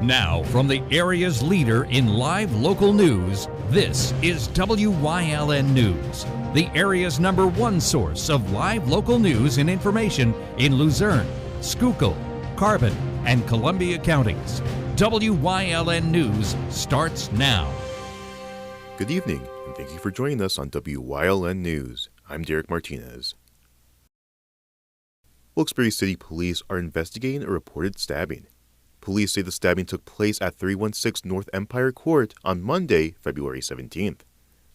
Now, from the area's leader in live local news, this is WYLN News, the area's #1 source of live local news and information in Luzerne, Schuylkill, Carbon, and Columbia counties. WYLN News starts now. Good evening, and thank you for joining us on WYLN News. I'm Derek Martinez. Wilkes-Barre City Police are investigating a reported stabbing. Police say the stabbing took place at 316 North Empire Court on Monday, February 17th.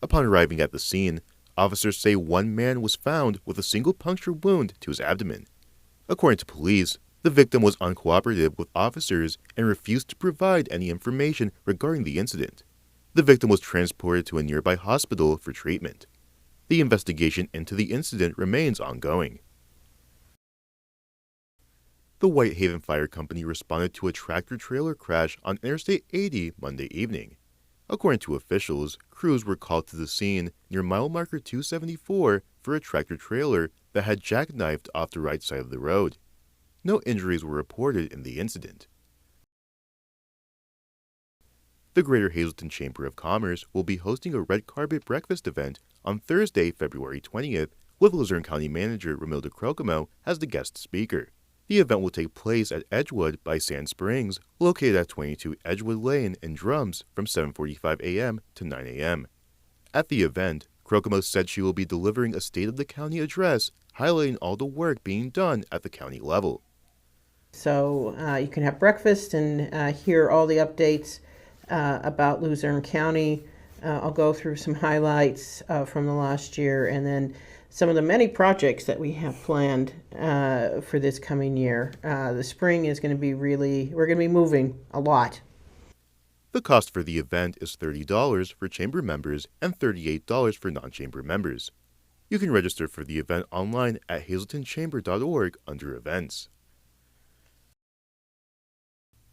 Upon arriving at the scene, officers say one man was found with a single puncture wound to his abdomen. According to police, the victim was uncooperative with officers and refused to provide any information regarding the incident. The victim was transported to a nearby hospital for treatment. The investigation into the incident remains ongoing. The Whitehaven Fire Company responded to a tractor-trailer crash on Interstate 80 Monday evening. According to officials, crews were called to the scene near mile marker 274 for a tractor-trailer that had jackknifed off the right side of the road. No injuries were reported in the incident. The Greater Hazleton Chamber of Commerce will be hosting a red carpet breakfast event on Thursday, February 20th, with Luzerne County Manager Romilda Crocomo as the guest speaker. The event will take place at Edgewood by Sand Springs, located at 22 Edgewood Lane in Drums from 7:45 a.m. to 9 a.m. At the event, Crocomo said she will be delivering a State of the County address highlighting all the work being done at the county level. So you can have breakfast and hear all the updates about Luzerne County. I'll go through some highlights from the last year and then some of the many projects that we have planned for this coming year. The spring is going to be we're going to be moving a lot. The cost for the event is $30 for chamber members and $38 for non-chamber members. You can register for the event online at hazletonchamber.org under events.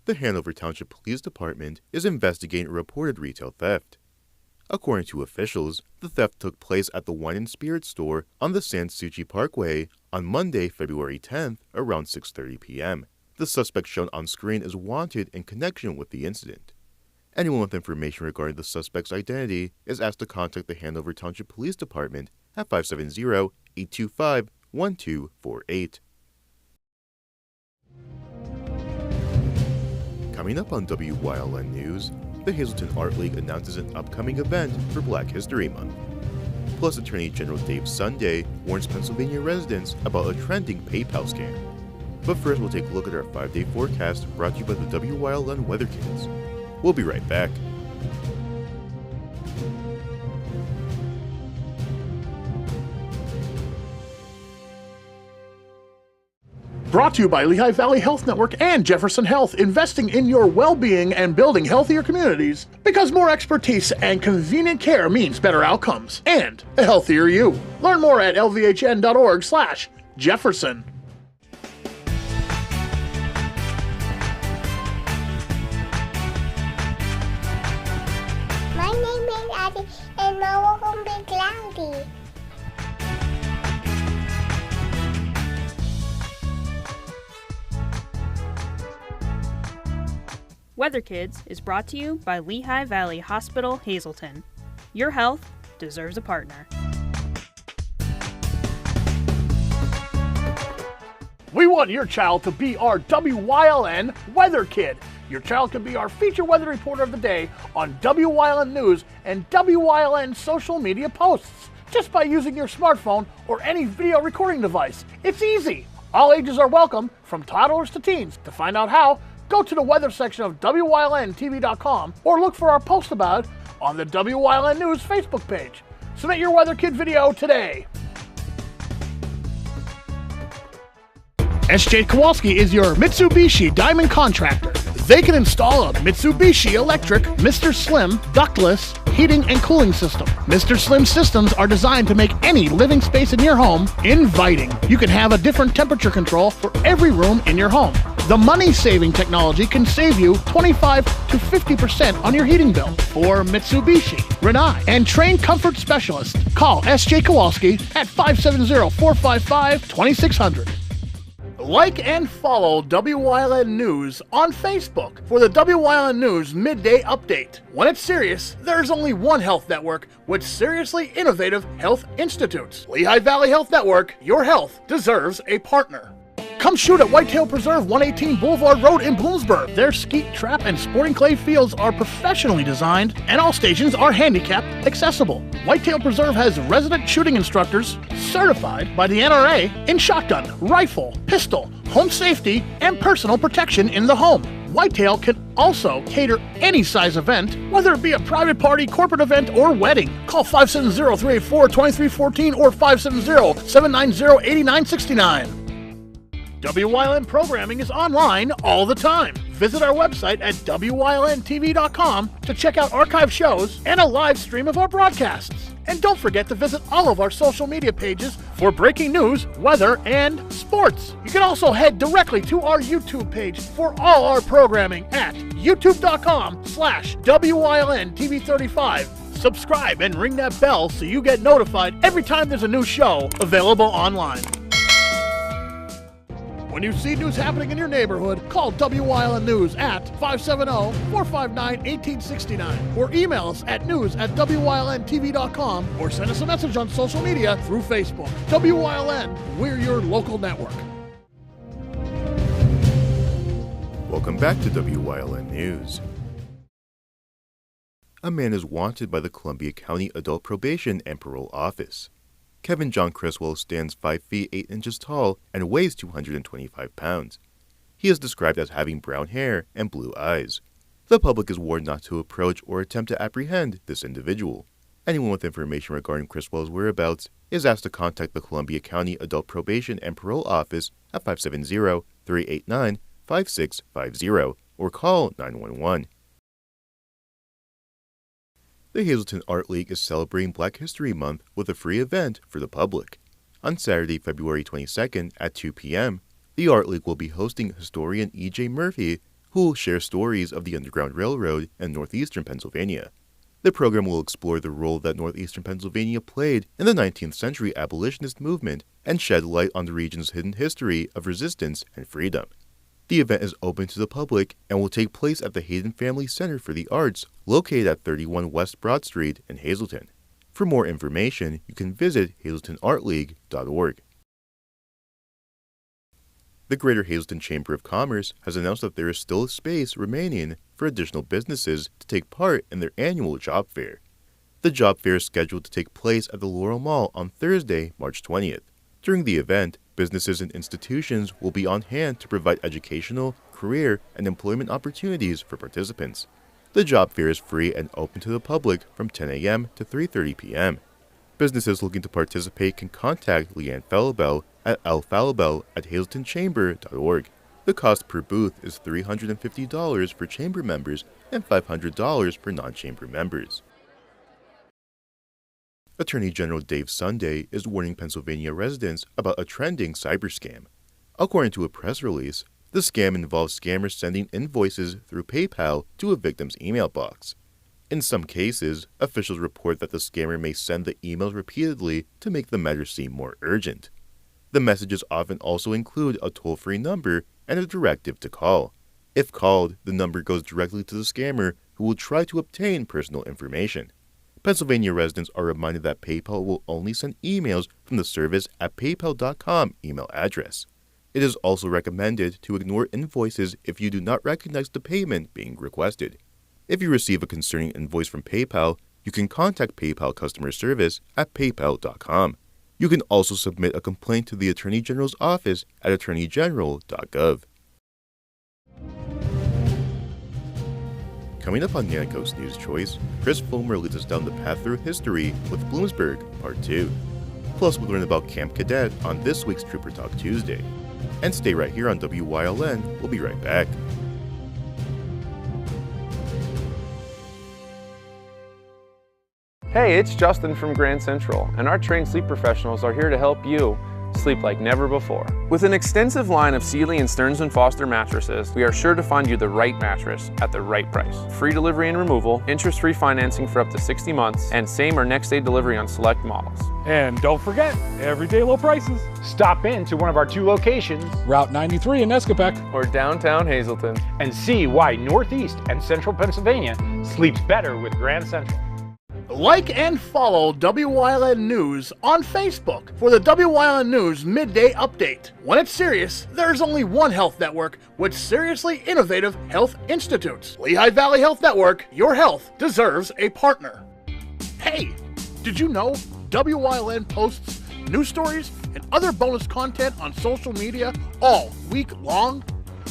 The Hanover Township Police Department is investigating a reported retail theft. According to officials, the theft took place at the Wine and Spirit store on the San Souci Parkway on Monday, February 10th, around 6:30 p.m. The suspect shown on screen is wanted in connection with the incident. Anyone with information regarding the suspect's identity is asked to contact the Hanover Township Police Department at 570-825-1248. Coming up on WYLN News, the Hazleton Art League announces an upcoming event for Black History Month. Plus, Attorney General Dave Sunday warns Pennsylvania residents about a trending PayPal scam. But first, we'll take a look at our 5-day forecast brought to you by the WYLN Weather Kids. We'll be right back. Brought to you by Lehigh Valley Health Network and Jefferson Health, investing in your well-being and building healthier communities, because more expertise and convenient care means better outcomes and a healthier you. Learn more at lvhn.org/Jefferson. My name is Addie and my home is cloudy. Weather Kids is brought to you by Lehigh Valley Hospital, Hazleton. Your health deserves a partner. We want your child to be our WYLN Weather Kid. Your child can be our feature weather reporter of the day on WYLN News and WYLN social media posts, just by using your smartphone or any video recording device. It's easy. All ages are welcome, from toddlers to teens. To find out how, go to the weather section of WYLNTV.com or look for our post about it on the WYLN News Facebook page. Submit your Weather Kid video today. SJ Kowalski is your Mitsubishi Diamond contractor. They can install a Mitsubishi electric Mr. Slim ductless heating and cooling system. Mr. Slim systems are designed to make any living space in your home inviting. You can have a different temperature control for every room in your home. The money-saving technology can save you 25 to 50% on your heating bill. For Mitsubishi, Rinnai, and trained comfort specialists, call S.J. Kowalski at 570-455-2600. Like and follow WYLN News on Facebook for the WYLN News Midday Update. When it's serious, there's only one health network with seriously innovative health institutes. Lehigh Valley Health Network, your health deserves a partner. Come shoot at Whitetail Preserve 118 Boulevard Road in Bloomsburg. Their skeet, trap, and sporting clay fields are professionally designed, and all stations are handicapped accessible. Whitetail Preserve has resident shooting instructors certified by the NRA in shotgun, rifle, pistol, home safety, and personal protection in the home. Whitetail can also cater any size event, whether it be a private party, corporate event, or wedding. Call 570-384-2314 or 570-790-8969. WYLN programming is online all the time. Visit our website at WYLNTV.com to check out archive shows and a live stream of our broadcasts. And don't forget to visit all of our social media pages for breaking news, weather, and sports. You can also head directly to our YouTube page for all our programming at youtube.com/WYLNTV35. Subscribe and ring that bell so you get notified every time there's a new show available online. When you see news happening in your neighborhood, call WYLN News at 570-459-1869 or email us at news@WYLNTV.com or send us a message on social media through Facebook. WYLN, we're your local network. Welcome back to WYLN News. A man is wanted by the Columbia County Adult Probation and Parole Office. Kevin John Criswell stands 5 feet 8 inches tall and weighs 225 pounds. He is described as having brown hair and blue eyes. The public is warned not to approach or attempt to apprehend this individual. Anyone with information regarding Criswell's whereabouts is asked to contact the Columbia County Adult Probation and Parole Office at 570-389-5650 or call 911. The Hazelton Art League is celebrating Black History Month with a free event for the public. On Saturday, February 22nd at 2 p.m., the Art League will be hosting historian E.J. Murphy, who will share stories of the Underground Railroad in northeastern Pennsylvania. The program will explore the role that northeastern Pennsylvania played in the 19th century abolitionist movement and shed light on the region's hidden history of resistance and freedom. The event is open to the public and will take place at the Hayden Family Center for the Arts, located at 31 West Broad Street in Hazelton. For more information, you can visit hazeltonartleague.org. The Greater Hazelton Chamber of Commerce has announced that there is still space remaining for additional businesses to take part in their annual job fair. The job fair is scheduled to take place at the Laurel Mall on Thursday, March 20th. During the event, businesses and institutions will be on hand to provide educational, career, and employment opportunities for participants. The job fair is free and open to the public from 10 a.m. to 3:30 p.m. Businesses looking to participate can contact Leanne Falabelle at lfalabelle@hazeltonchamber.org. The cost per booth is $350 for chamber members and $500 for non-chamber members. Attorney General Dave Sunday is warning Pennsylvania residents about a trending cyber scam. According to a press release, the scam involves scammers sending invoices through PayPal to a victim's email box. In some cases, officials report that the scammer may send the emails repeatedly to make the matter seem more urgent. The messages often also include a toll-free number and a directive to call. If called, the number goes directly to the scammer, who will try to obtain personal information. Pennsylvania residents are reminded that PayPal will only send emails from the service@paypal.com email address. It is also recommended to ignore invoices if you do not recognize the payment being requested. If you receive a concerning invoice from PayPal, you can contact PayPal customer service at paypal.com. You can also submit a complaint to the Attorney General's office at attorneygeneral.gov. Coming up on Nanaco's News Choice, Chris Fulmer leads us down the path through history with Bloomsburg Part 2. Plus, we'll learn about Camp Cadet on this week's Trooper Talk Tuesday. And stay right here on WYLN. We'll be right back. Hey, it's Justin from Grand Central, and our trained sleep professionals are here to help you sleep like never before. With an extensive line of Sealy and Stearns & Foster mattresses, we are sure to find you the right mattress at the right price. Free delivery and removal, interest-free financing for up to 60 months, and same or next day delivery on select models. And don't forget, everyday low prices. Stop in to one of our 2 locations, Route 93 in Escapec, Or downtown Hazleton. and see why Northeast and Central Pennsylvania sleeps better with Grand Central. Like and follow WYLN News on Facebook for the WYLN News Midday Update. When it's serious, there's only one health network with seriously innovative health institutes. Lehigh Valley Health Network, your health deserves a partner. Hey, did you know WYLN posts news stories and other bonus content on social media all week long?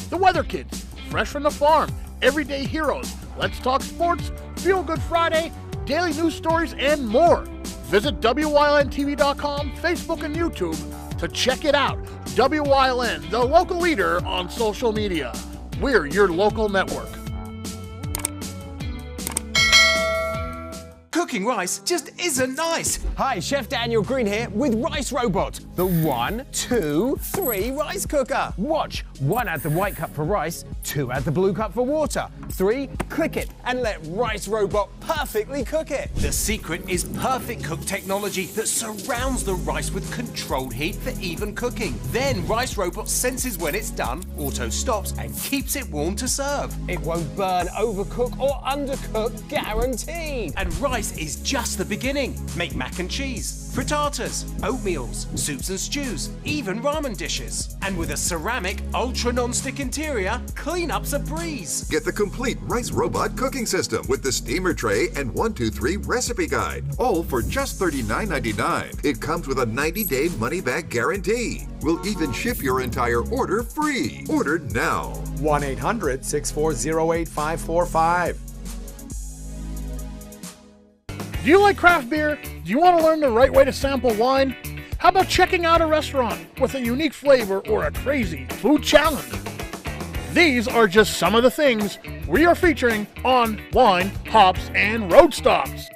The Weather Kids, Fresh from the Farm, Everyday Heroes, Let's Talk Sports, Feel Good Friday, daily news stories, and more. Visit WYLNTV.com, Facebook, and YouTube to check it out. WYLN, the local leader on social media. We're your local network. Cooking rice just isn't nice. Hi, Chef Daniel Green here with Rice Robot, the 1, 2, 3 rice cooker. Watch, 1 add the white cup for rice, 2 add the blue cup for water, 3 click it and let Rice Robot perfectly cook it. The secret is perfect cook technology that surrounds the rice with controlled heat for even cooking. Then Rice Robot senses when it's done, auto stops and keeps it warm to serve. It won't burn, overcook or undercook, guaranteed. And rice is just the beginning. Make mac and cheese, frittatas, oatmeals, soups and stews, even ramen dishes. And with a ceramic ultra non-stick interior, cleanup's a breeze. Get the complete Rice Robot cooking system with the steamer tray and 1-2-3 recipe guide, all for just $39.99. It comes with a 90-day money-back guarantee. We'll even ship your entire order free. Order now. 1-800-640-8545. Do you like craft beer? Do you want to learn the right way to sample wine? How about checking out a restaurant with a unique flavor or a crazy food challenge? These are just some of the things we are featuring on Wine, Hops, and Road Stops.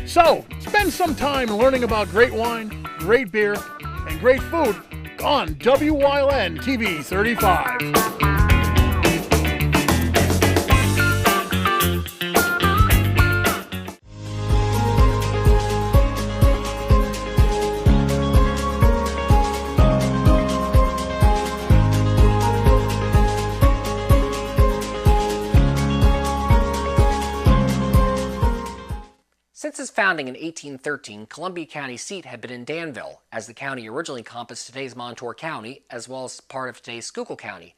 So, spend some time learning about great wine, great beer, and great food on WYLN TV 35. Since its founding in 1813, Columbia County's seat had been in Danville, as the county originally encompassed today's Montour County, as well as part of today's Schuylkill County.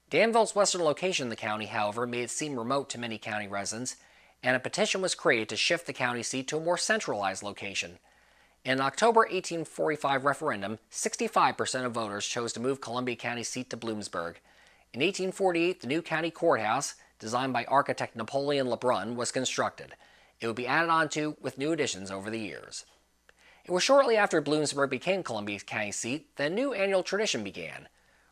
Danville's western location in the county, however, made it seem remote to many county residents, and a petition was created to shift the county seat to a more centralized location. In an October 1845 referendum, 65% of voters chose to move Columbia County's seat to Bloomsburg. In 1848, the new county courthouse, designed by architect Napoleon Lebrun, was constructed. It would be added on to with new additions over the years. It was shortly after Bloomsburg became Columbia County's seat that a new annual tradition began.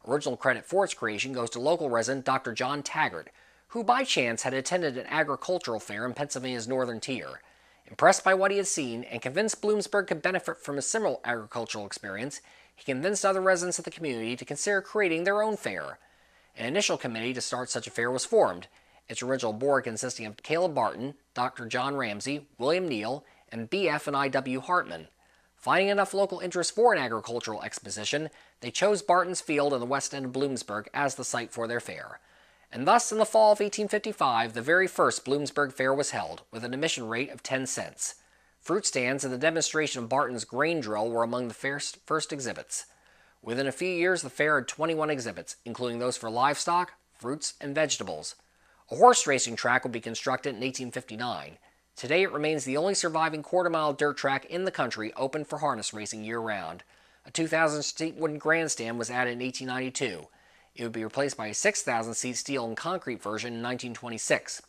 Original credit for its creation goes to local resident Dr. John Taggart, who by chance had attended an agricultural fair in Pennsylvania's northern tier. Impressed by what he had seen and convinced Bloomsburg could benefit from a similar agricultural experience, he convinced other residents of the community to consider creating their own fair. An initial committee to start such a fair was formed, its original board consisting of Caleb Barton, Dr. John Ramsey, William Neal, and B.F. and I.W. Hartman. Finding enough local interest for an agricultural exposition, they chose Barton's Field in the west end of Bloomsburg as the site for their fair. And thus, in the fall of 1855, the very first Bloomsburg Fair was held, with an admission rate of 10 cents. Fruit stands and the demonstration of Barton's grain drill were among the fair's first exhibits. Within a few years, the fair had 21 exhibits, including those for livestock, fruits, and vegetables. A horse racing track would be constructed in 1859. Today it remains the only surviving quarter-mile dirt track in the country open for harness racing year-round. A 2,000-seat wooden grandstand was added in 1892. It would be replaced by a 6,000-seat steel and concrete version in 1926.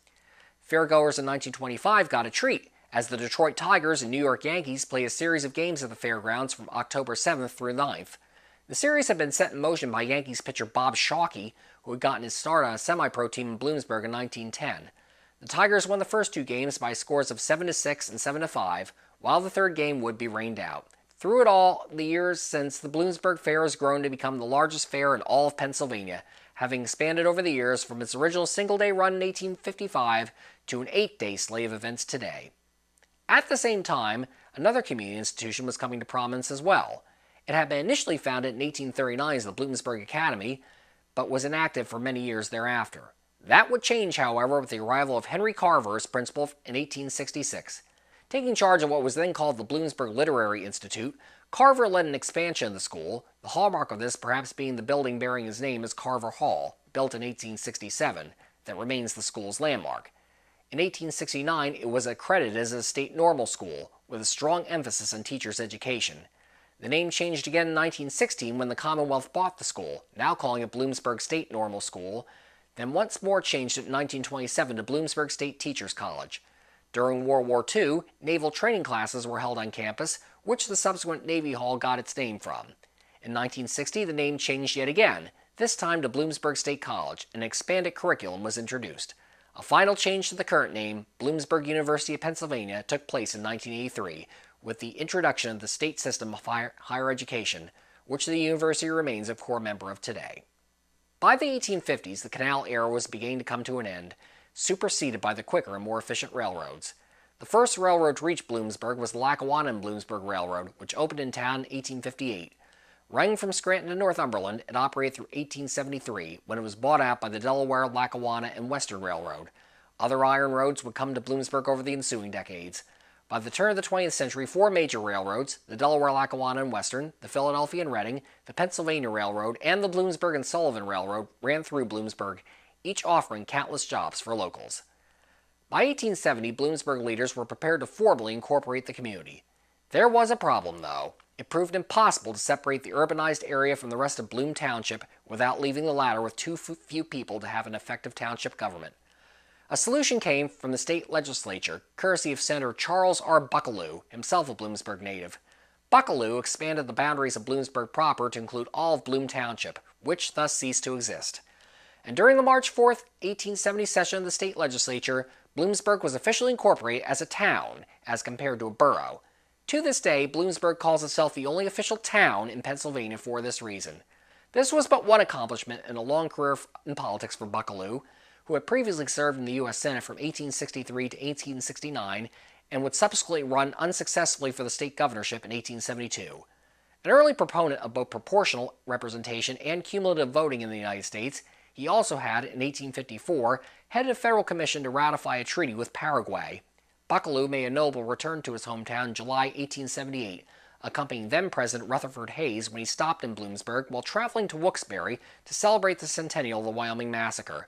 Fairgoers in 1925 got a treat, as the Detroit Tigers and New York Yankees played a series of games at the fairgrounds from October 7th through 9th. The series had been set in motion by Yankees pitcher Bob Shockey, who had gotten his start on a semi-pro team in Bloomsburg in 1910. The Tigers won the first 2 games by scores of 7-6 and 7-5, while the third game would be rained out. Through it all, the years since, the Bloomsburg Fair has grown to become the largest fair in all of Pennsylvania, having expanded over the years from its original single-day run in 1855 to an 8-day slate of events today. At the same time, another community institution was coming to prominence as well. It had been initially founded in 1839 as the Bloomsburg Academy, but was inactive for many years thereafter. That would change, however, with the arrival of Henry Carver as principal in 1866. Taking charge of what was then called the Bloomsburg Literary Institute, Carver led an expansion of the school, the hallmark of this perhaps being the building bearing his name as Carver Hall, built in 1867, that remains the school's landmark. In 1869, it was accredited as a state normal school, with a strong emphasis on teachers' education. The name changed again in 1916 when the Commonwealth bought the school, now calling it Bloomsburg State Normal School, then once more changed it in 1927 to Bloomsburg State Teachers College. During World War II, naval training classes were held on campus, which the subsequent Navy Hall got its name from. In 1960, the name changed yet again, this time to Bloomsburg State College, and an expanded curriculum was introduced. A final change to the current name, Bloomsburg University of Pennsylvania, took place in 1983, with the introduction of the state system of higher education, which the university remains a core member of today. By the 1850s, the canal era was beginning to come to an end, superseded by the quicker and more efficient railroads. The first railroad to reach Bloomsburg was the Lackawanna and Bloomsburg Railroad, which opened in town in 1858. Running from Scranton to Northumberland, it operated through 1873, when it was bought out by the Delaware, Lackawanna, and Western Railroad. Other iron roads would come to Bloomsburg over the ensuing decades. By the turn of the 20th century, 4 major railroads, the Delaware, Lackawanna, and Western, the Philadelphia and Reading, the Pennsylvania Railroad, and the Bloomsburg and Sullivan Railroad ran through Bloomsburg, each offering countless jobs for locals. By 1870, Bloomsburg leaders were prepared to formally incorporate the community. There was a problem, though. It proved impossible to separate the urbanized area from the rest of Bloom Township without leaving the latter with too few people to have an effective township government. A solution came from the state legislature, courtesy of Senator Charles R. Buckalew, himself a Bloomsburg native. Buckalew expanded the boundaries of Bloomsburg proper to include all of Bloom Township, which thus ceased to exist. And during the March 4, 1870 session of the state legislature, Bloomsburg was officially incorporated as a town, as compared to a borough. To this day, Bloomsburg calls itself the only official town in Pennsylvania for this reason. This was but one accomplishment in a long career in politics for Buckalew, who had previously served in the U.S. Senate from 1863 to 1869 and would subsequently run unsuccessfully for the state governorship in 1872. An early proponent of both proportional representation and cumulative voting in the United States, he also had, in 1854, headed a federal commission to ratify a treaty with Paraguay. Buckalew made a notable return to his hometown in July 1878, accompanying then-President Rutherford Hayes when he stopped in Bloomsburg while traveling to Wilkes-Barre to celebrate the centennial of the Wyoming Massacre.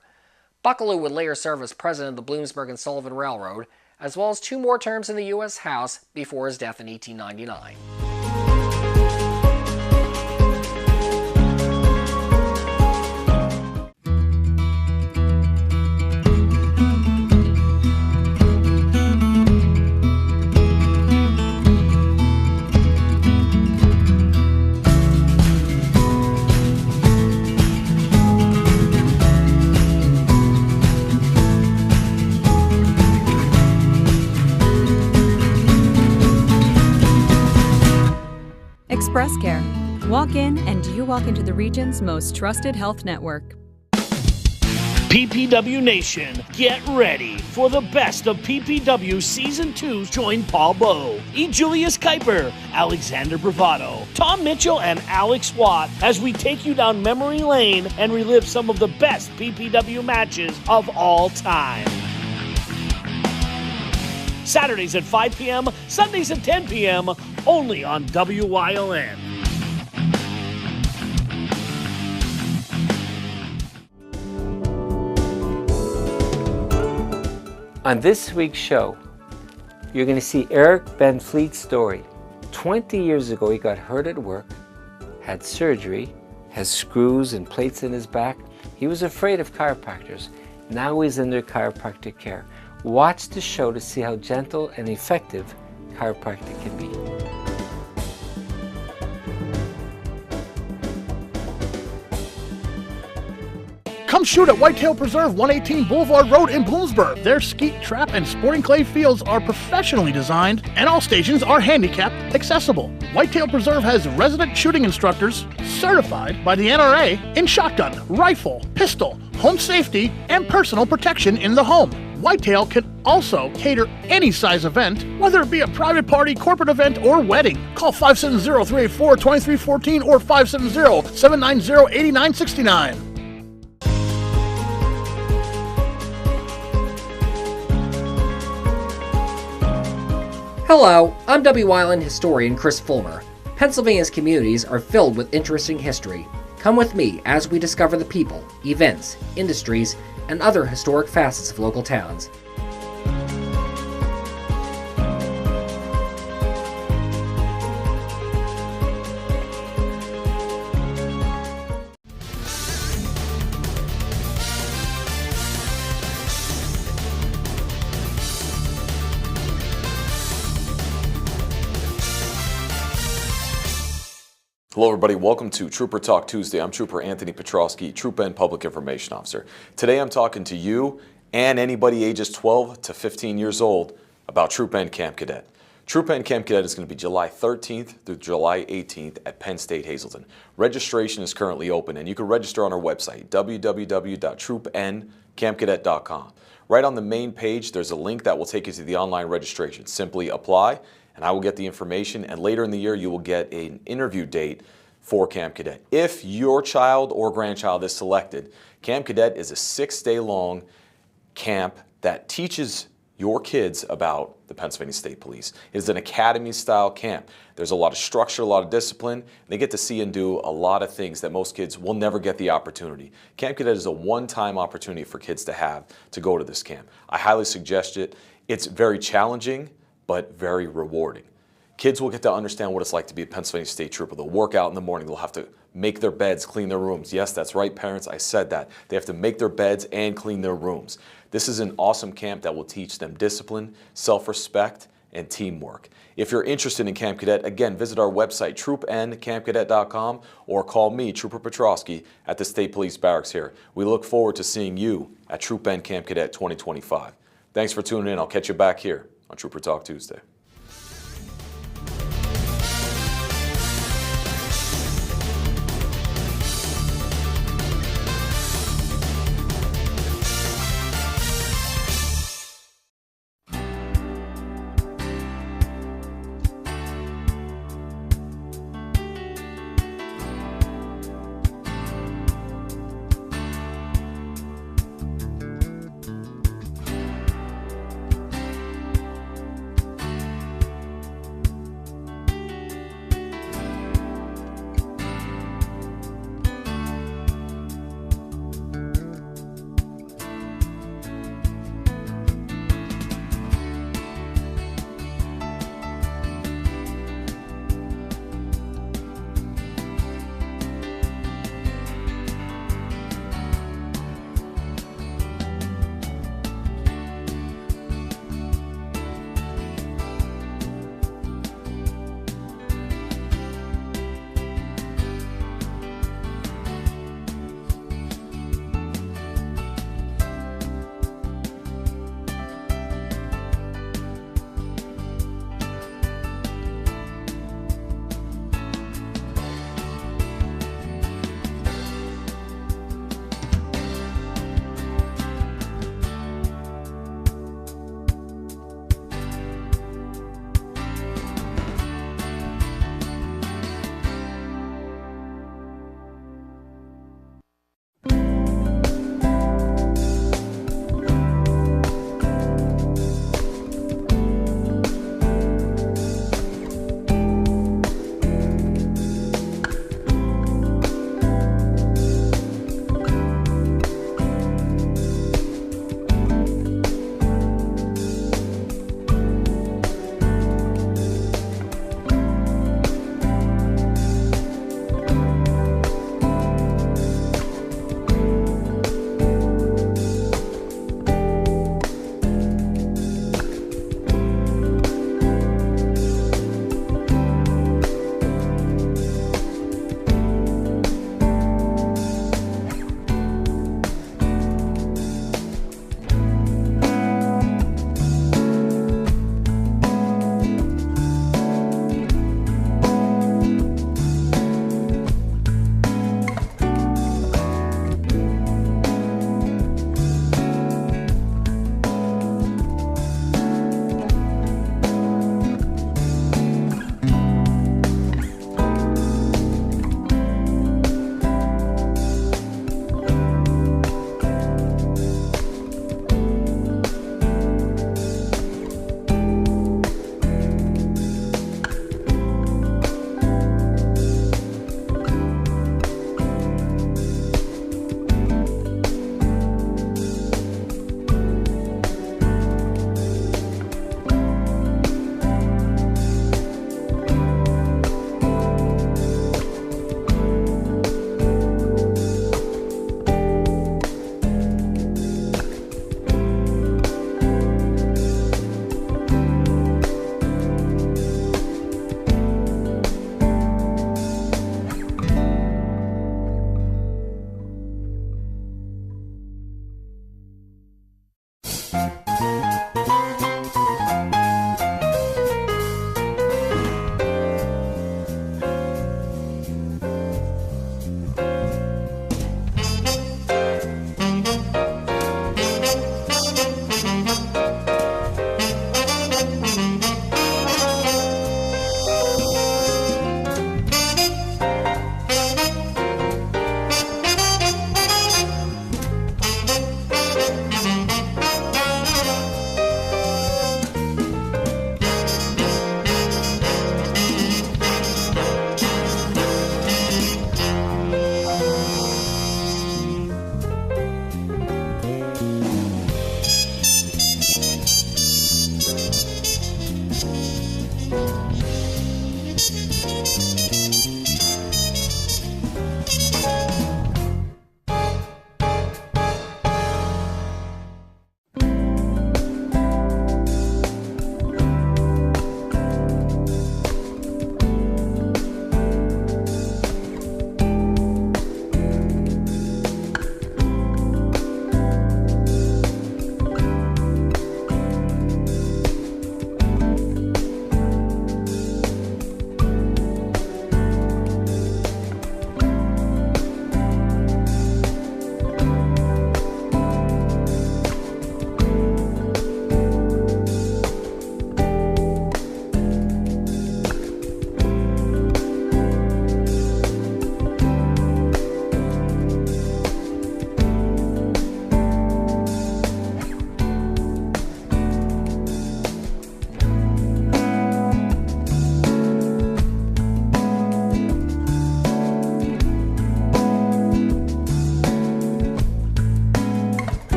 Buckalew would later serve as president of the Bloomsburg and Sullivan Railroad, as well as 2 more terms in the U.S. House before his death in 1899. Express Care. Walk in and you walk into the region's most trusted health network. PPW Nation, get ready for the best of PPW Season 2. Join Paul Bowe, E. Julius Kuiper, Alexander Bravado, Tom Mitchell, and Alex Watt as we take you down memory lane and relive some of the best PPW matches of all time. Saturdays at 5 p.m., Sundays at 10 p.m., only on WYLN. On this week's show, you're going to see Eric Van Fleet's story. 20 years ago, he got hurt at work, had surgery, has screws and plates in his back. He was afraid of chiropractors. Now he's under chiropractic care. Watch the show to see how gentle and effective chiropractic can be. Come shoot at Whitetail Preserve, 118 Boulevard Road in Bloomsburg. Their skeet, trap, and sporting clay fields are professionally designed, and all stations are handicap accessible. Whitetail Preserve has resident shooting instructors certified by the NRA in shotgun, rifle, pistol, home safety, and personal protection in the home. Whitetail can also cater any size event, whether it be a private party, corporate event, or wedding. Call 570-384-2314 or 570-790-8969. Hello, I'm Wyln historian Chris Fulmer. Pennsylvania's communities are filled with interesting history. Come with me as we discover the people, events, industries, and other historic facets of local towns. Hello everybody, welcome to Trooper Talk Tuesday. I'm Trooper Anthony Petrosky, Troop N Public Information Officer. Today I'm talking to you and anybody ages 12 to 15 years old about Troop N Camp Cadet. Troop N Camp Cadet is going to be July 13th through July 18th at Penn State Hazleton. Registration is currently open and you can register on our website, www.troopncampcadet.com. Right on the main page there's a link that will take you to the online registration. Simply apply and I will get the information, and later in the year you will get an interview date for Camp Cadet. If your child or grandchild is selected, Camp Cadet is a 6-day long camp that teaches your kids about the Pennsylvania State Police. It is an academy-style camp. There's a lot of structure, a lot of discipline. They get to see and do a lot of things that most kids will never get the opportunity. Camp Cadet is a one-time opportunity for kids to have to go to this camp. I highly suggest it. It's very challenging, but very rewarding. Kids will get to understand what it's like to be a Pennsylvania State Trooper. They'll work out in the morning. They'll have to make their beds, clean their rooms. Yes, that's right, parents, I said that. They have to make their beds and clean their rooms. This is an awesome camp that will teach them discipline, self-respect, and teamwork. If you're interested in Camp Cadet, again, visit our website, troopncampcadet.com, or call me, Trooper Petrosky, at the State Police Barracks here. We look forward to seeing you at Troop N Camp Cadet 2025. Thanks for tuning in. I'll catch you back here on Trooper Talk Tuesday.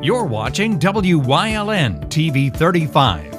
You're watching WYLN TV 35,